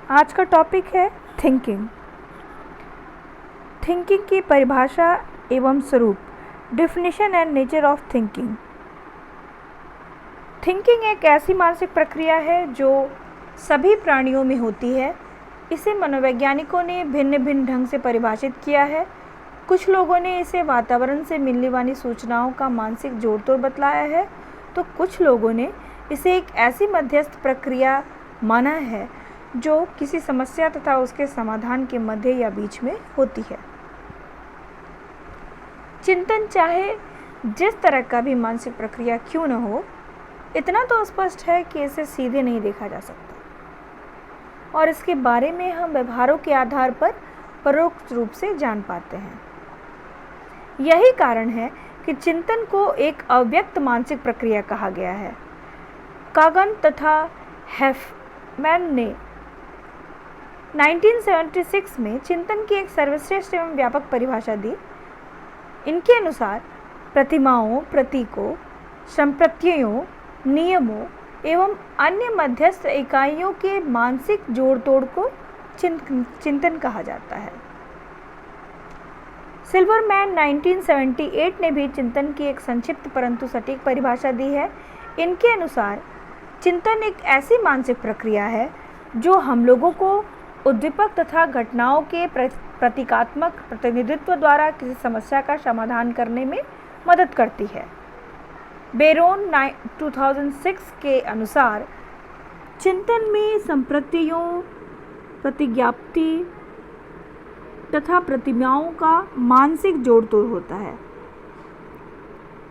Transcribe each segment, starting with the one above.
आज का टॉपिक है थिंकिंग। थिंकिंग की परिभाषा एवं स्वरूप, definition and nature of thinking. Thinking एक ऐसी मानसिक प्रक्रिया है जो सभी प्राणियों में होती है। इसे मनोवैज्ञानिकों ने भिन्न भिन्न ढंग से परिभाषित किया है। कुछ लोगों ने इसे वातावरण से मिलने वाली सूचनाओं का मानसिक जोड़ तोड़ बतलाया है, तो कुछ लोगों ने इसे एक ऐसी मध्यस्थ प्रक्रिया माना है जो किसी समस्या तथा उसके समाधान के मध्य या बीच में होती है। चिंतन चाहे जिस तरह का भी मानसिक प्रक्रिया क्यों न हो, इतना तो स्पष्ट है कि इसे सीधे नहीं देखा जा सकता और इसके बारे में हम व्यवहारों के आधार पर परोक्ष रूप से जान पाते हैं। यही कारण है कि चिंतन को एक अव्यक्त मानसिक प्रक्रिया कहा गया है। कागन तथा हैफमैन ने 1976 में चिंतन की एक सर्वश्रेष्ठ एवं व्यापक परिभाषा दी। इनके अनुसार प्रतिमाओं, प्रतीकों, संप्रत्ययों, नियमों एवं अन्य मध्यस्थ इकाइयों के मानसिक जोड़ तोड़ को चिंतन कहा जाता है। सिल्वरमैन 1978 ने भी चिंतन की एक संक्षिप्त परंतु सटीक परिभाषा दी है। इनके अनुसार चिंतन एक ऐसी मानसिक प्रक्रिया है जो हम लोगों को उद्दीपक तथा घटनाओं के प्रतीकात्मक प्रतिनिधित्व द्वारा किसी समस्या का समाधान करने में मदद करती है। बेरोन 2006 के अनुसार चिंतन में संप्रत्ययों, प्रतिज्ञाप्ति तथा प्रतिमाओं का मानसिक जोड़ तोड़ होता है।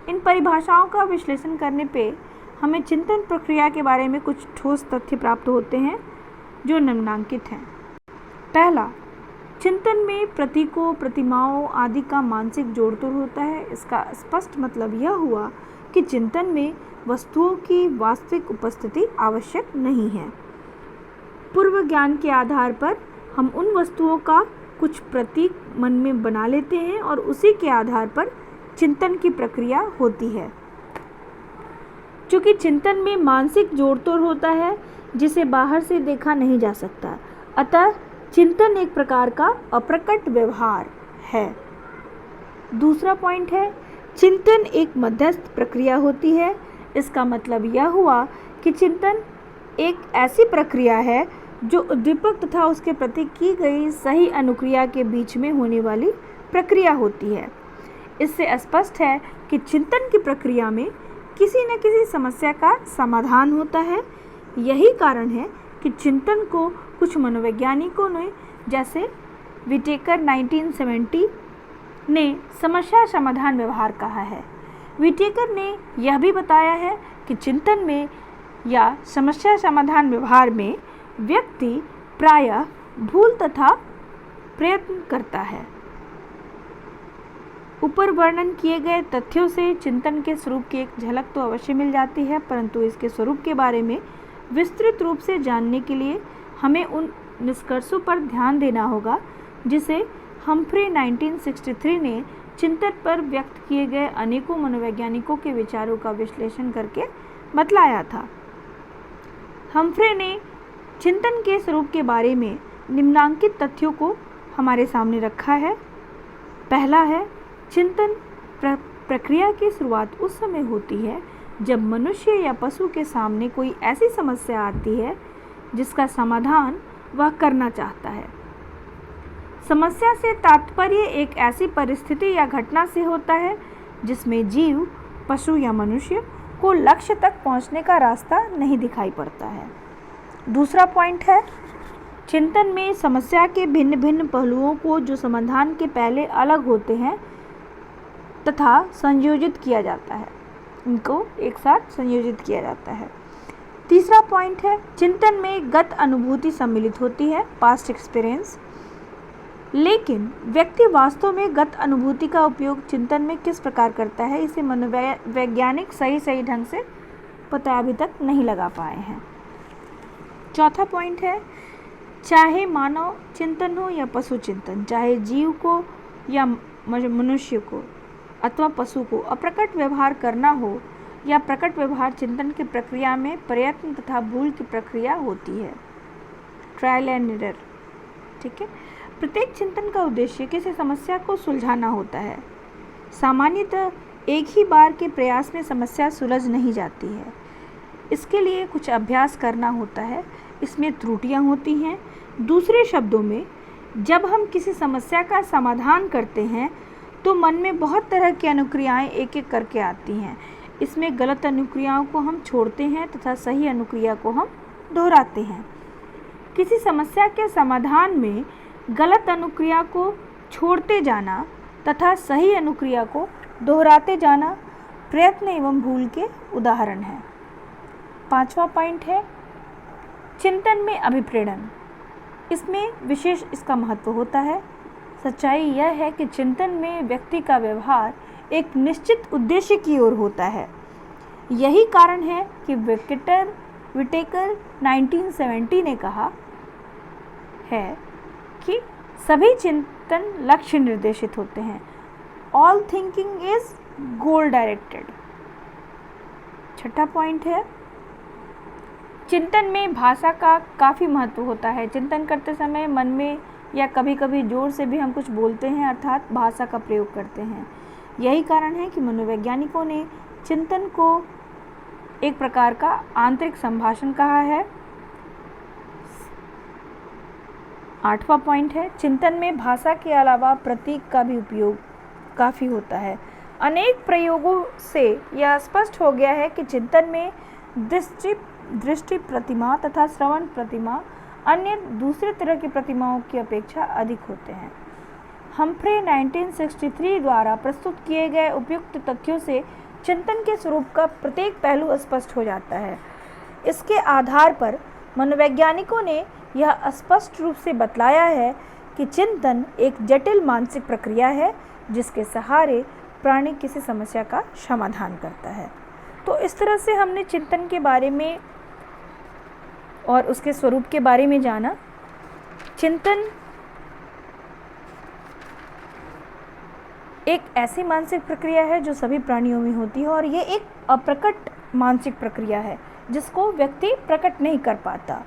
इन परिभाषाओं का विश्लेषण करने पे हमें चिंतन प्रक्रिया के बारे में कुछ ठोस तथ्य प्राप्त होते हैं जो निम्नांकित हैं। पहला, चिंतन में प्रतीकों, प्रतिमाओं आदि का मानसिक जोड़ तोड़ होता है। इसका स्पष्ट मतलब यह हुआ कि चिंतन में वस्तुओं की वास्तविक उपस्थिति आवश्यक नहीं है। पूर्व ज्ञान के आधार पर हम उन वस्तुओं का कुछ प्रतीक मन में बना लेते हैं और उसी के आधार पर चिंतन की प्रक्रिया होती है। चूँकि चिंतन में मानसिक जोड़ तोड़ होता है जिसे बाहर से देखा नहीं जा सकता, अतः चिंतन एक प्रकार का अप्रकट व्यवहार है। दूसरा पॉइंट है, चिंतन एक मध्यस्थ प्रक्रिया होती है। इसका मतलब यह हुआ कि चिंतन एक ऐसी प्रक्रिया है जो उद्दीपक तथा उसके प्रति की गई सही अनुक्रिया के बीच में होने वाली प्रक्रिया होती है। इससे स्पष्ट है कि चिंतन की प्रक्रिया में किसी न किसी समस्या का समाधान होता है। यही कारण है कि चिंतन को कुछ मनोवैज्ञानिकों ने, जैसे विटेकर 1970 ने समस्या समाधान व्यवहार कहा है। विटेकर ने यह भी बताया है कि चिंतन में या समस्या समाधान व्यवहार में व्यक्ति प्रायः भूल तथा प्रयत्न करता है। ऊपर वर्णन किए गए तथ्यों से चिंतन के स्वरूप की एक झलक तो अवश्य मिल जाती है, परंतु इसके स्वरूप के बारे में विस्तृत रूप से जानने के लिए हमें उन निष्कर्षों पर ध्यान देना होगा जिसे हम्फ्रे 1963 ने चिंतन पर व्यक्त किए गए अनेकों मनोवैज्ञानिकों के विचारों का विश्लेषण करके बतलाया था। हम्फ्रे ने चिंतन के स्वरूप के बारे में निम्नांकित तथ्यों को हमारे सामने रखा है। पहला है, चिंतन प्रक्रिया की शुरुआत उस समय होती है जब मनुष्य या पशु के सामने कोई ऐसी समस्या आती है जिसका समाधान वह करना चाहता है। समस्या से तात्पर्य एक ऐसी परिस्थिति या घटना से होता है जिसमें जीव, पशु या मनुष्य को लक्ष्य तक पहुंचने का रास्ता नहीं दिखाई पड़ता है। दूसरा पॉइंट है, चिंतन में समस्या के भिन्न भिन्न पहलुओं को जो समाधान के पहले अलग होते हैं तथा संयोजित किया जाता है, इनको एक साथ संयोजित किया जाता है। तीसरा पॉइंट है, चिंतन में गत अनुभूति सम्मिलित होती है, पास्ट एक्सपीरियंस। लेकिन व्यक्ति वास्तव में गत अनुभूति का उपयोग चिंतन में किस प्रकार करता है, इसे मनोवैज्ञानिक सही ढंग से पता अभी तक नहीं लगा पाए हैं। चौथा पॉइंट है, चाहे मानव चिंतन हो या पशु चिंतन, चाहे जीव को या मनुष्य को अथवा पशु को अप्रकट व्यवहार करना हो या प्रकट व्यवहार, चिंतन की प्रक्रिया में प्रयत्न तथा भूल की प्रक्रिया होती है। Trial and error. ठीक है, प्रत्येक चिंतन का उद्देश्य किसी समस्या को सुलझाना होता है। सामान्यतः एक ही बार के प्रयास में समस्या सुलझ नहीं जाती है, इसके लिए कुछ अभ्यास करना होता है, इसमें त्रुटियां होती हैं। दूसरे शब्दों में, जब हम किसी समस्या का समाधान करते हैं तो मन में बहुत तरह की अनुक्रियाएं एक एक करके आती हैं। इसमें गलत अनुक्रियाओं को हम छोड़ते हैं तथा सही अनुक्रिया को हम दोहराते हैं। किसी समस्या के समाधान में गलत अनुक्रिया को छोड़ते जाना तथा सही अनुक्रिया को दोहराते जाना प्रयत्न एवं भूल के उदाहरण हैं। 5वां पॉइंट है चिंतन में अभिप्रेरण। इसमें विशेष इसका महत्व होता है। सच्चाई यह है कि चिंतन में व्यक्ति का व्यवहार एक निश्चित उद्देश्य की ओर होता है। यही कारण है कि विटेकर 1970 ने कहा है कि सभी चिंतन लक्ष्य निर्देशित होते हैं। All thinking is goal directed. 6वां पॉइंट है चिंतन में भाषा का काफ़ी महत्व होता है। चिंतन करते समय मन में या कभी कभी जोर से भी हम कुछ बोलते हैं, अर्थात भाषा का प्रयोग करते हैं। यही कारण है कि मनोवैज्ञानिकों ने चिंतन को एक प्रकार का आंतरिक संभाषण कहा है। 8वां पॉइंट है चिंतन में भाषा के अलावा प्रतीक का भी उपयोग काफ़ी होता है। अनेक प्रयोगों से यह स्पष्ट हो गया है कि चिंतन में दृष्टि प्रतिमा तथा श्रवण प्रतिमा अन्य दूसरे तरह की प्रतिमाओं की अपेक्षा अधिक होते हैं। हम्फ्रे 1963 द्वारा प्रस्तुत किए गए उपयुक्त तथ्यों से चिंतन के स्वरूप का प्रत्येक पहलू स्पष्ट हो जाता है। इसके आधार पर मनोवैज्ञानिकों ने यह स्पष्ट रूप से बतलाया है कि चिंतन एक जटिल मानसिक प्रक्रिया है जिसके सहारे प्राणी किसी समस्या का समाधान करता है। तो इस तरह से हमने चिंतन के बारे में और उसके स्वरूप के बारे में जाना। चिंतन एक ऐसी मानसिक प्रक्रिया है जो सभी प्राणियों में होती है और ये एक अप्रकट मानसिक प्रक्रिया है जिसको व्यक्ति प्रकट नहीं कर पाता,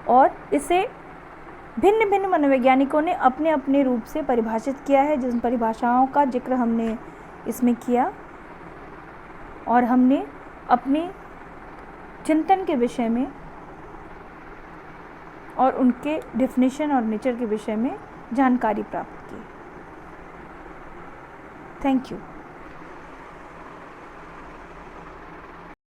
और इसे भिन्न भिन्न मनोवैज्ञानिकों ने अपने अपने रूप से परिभाषित किया है, जिन परिभाषाओं का जिक्र हमने इसमें किया और हमने अपने चिंतन के विषय में और उनके डेफिनेशन और नेचर के विषय में जानकारी प्राप्त की। Thank you.